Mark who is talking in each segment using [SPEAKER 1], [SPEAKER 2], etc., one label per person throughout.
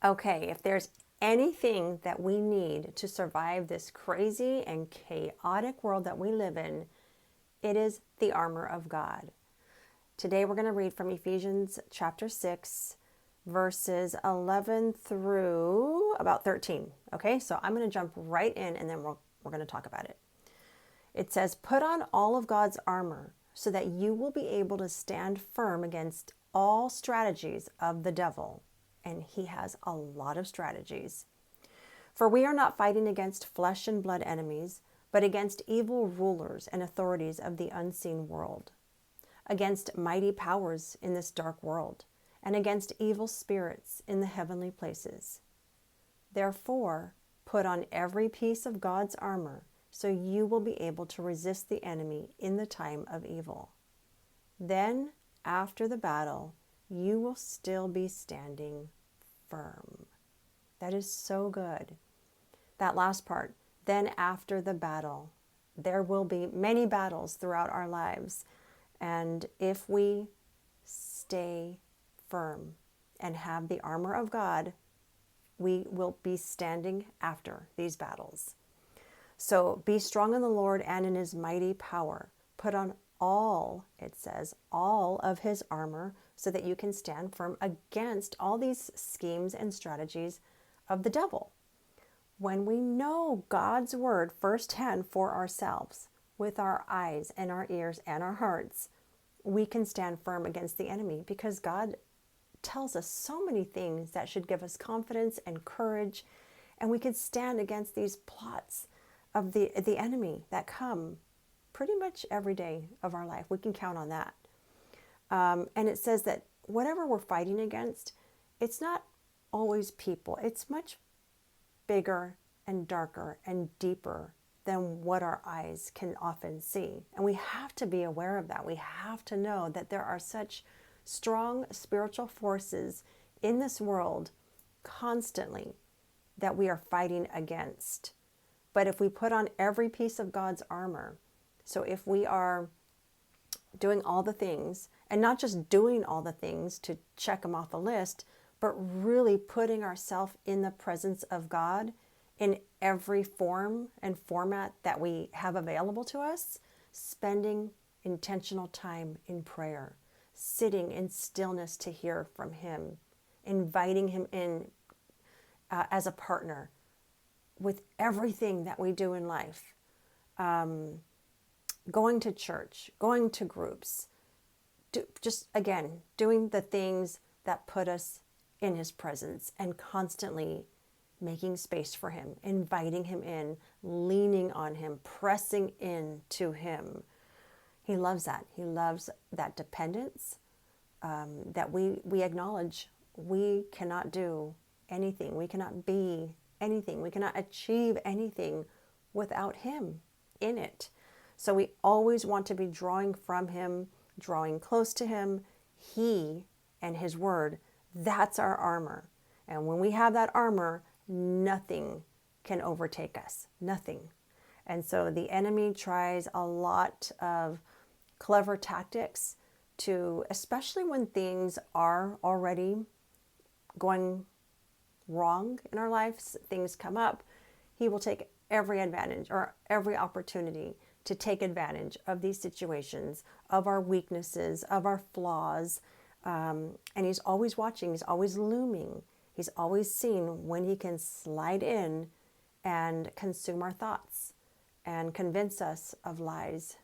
[SPEAKER 1] Okay, if there's anything that we need to survive this crazy and chaotic world that we live in, it is the armor of God. Today we're going to read from Ephesians chapter 6, verses 11 through about 13. Okay, so I'm going to jump right in and then we're going to talk about it. It says, "Put on all of God's armor so that you will be able to stand firm against all strategies of the devil." And he has a lot of strategies. "For we are not fighting against flesh and blood enemies, but against evil rulers and authorities of the unseen world, against mighty powers in this dark world, and against evil spirits in the heavenly places. Therefore, put on every piece of God's armor, so you will be able to resist the enemy in the time of evil. Then, after the battle, you will still be standing firm." That is so good. That last part, then after the battle. There will be many battles throughout our lives. And if we stay firm and have the armor of God, we will be standing after these battles. So be strong in the Lord and in his mighty power. Put on all, it says, all of his armor so that you can stand firm against all these schemes and strategies of the devil. When we know God's word firsthand for ourselves, with our eyes and our ears and our hearts, we can stand firm against the enemy because God tells us so many things that should give us confidence and courage, and we can stand against these plots of the enemy that come pretty much every day of our life. We can count on that. And it says that whatever we're fighting against, it's not always people. It's much bigger and darker and deeper than what our eyes can often see. And we have to be aware of that. We have to know that there are such strong spiritual forces in this world constantly that we are fighting against. But if we put on every piece of God's armor, so if we are doing all the things, and not just doing all the things to check them off the list, but really putting ourselves in the presence of God in every form and format that we have available to us, spending intentional time in prayer, sitting in stillness to hear from him, inviting him in as a partner with everything that we do in life, going to church, going to groups, just again, doing the things that put us in his presence and constantly making space for him, inviting him in, leaning on him, pressing in to him. He loves that. He loves that dependence, that we acknowledge we cannot do anything. We cannot be anything. We cannot achieve anything without him in it. So we always want to be drawing from him, drawing close to him. He and his word, that's our armor. And when we have that armor, nothing can overtake us. Nothing. And so the enemy tries a lot of clever tactics to, especially when things are already going wrong in our lives, things come up, he will take every advantage or every opportunity to take advantage of these situations, of our weaknesses, of our flaws. And he's always watching, he's always looming. He's always seen when he can slide in and consume our thoughts and convince us of lies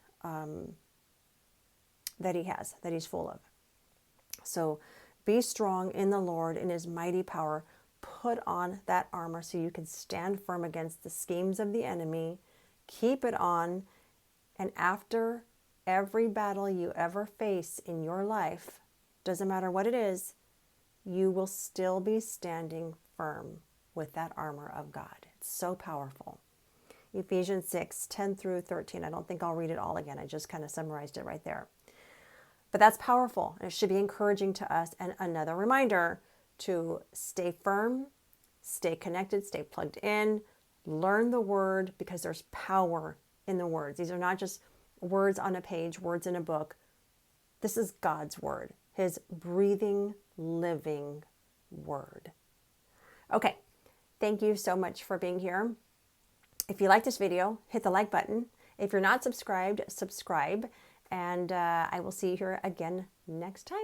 [SPEAKER 1] that he's full of. So be strong in the Lord, in his mighty power. Put on that armor so you can stand firm against the schemes of the enemy. Keep it on. And after every battle you ever face in your life, doesn't matter what it is, you will still be standing firm with that armor of God. It's so powerful. Ephesians 6, 10 through 13. I don't think I'll read it all again. I just kind of summarized it right there. But that's powerful. And it should be encouraging to us. And another reminder to stay firm, stay connected, stay plugged in, learn the word, because there's power in the words. These are not just words on a page, words in a book. This is God's word, his breathing, living word. Okay, thank you so much for being here. If you like this video, hit the like button. If you're not subscribed, subscribe. And I will see you here again next time.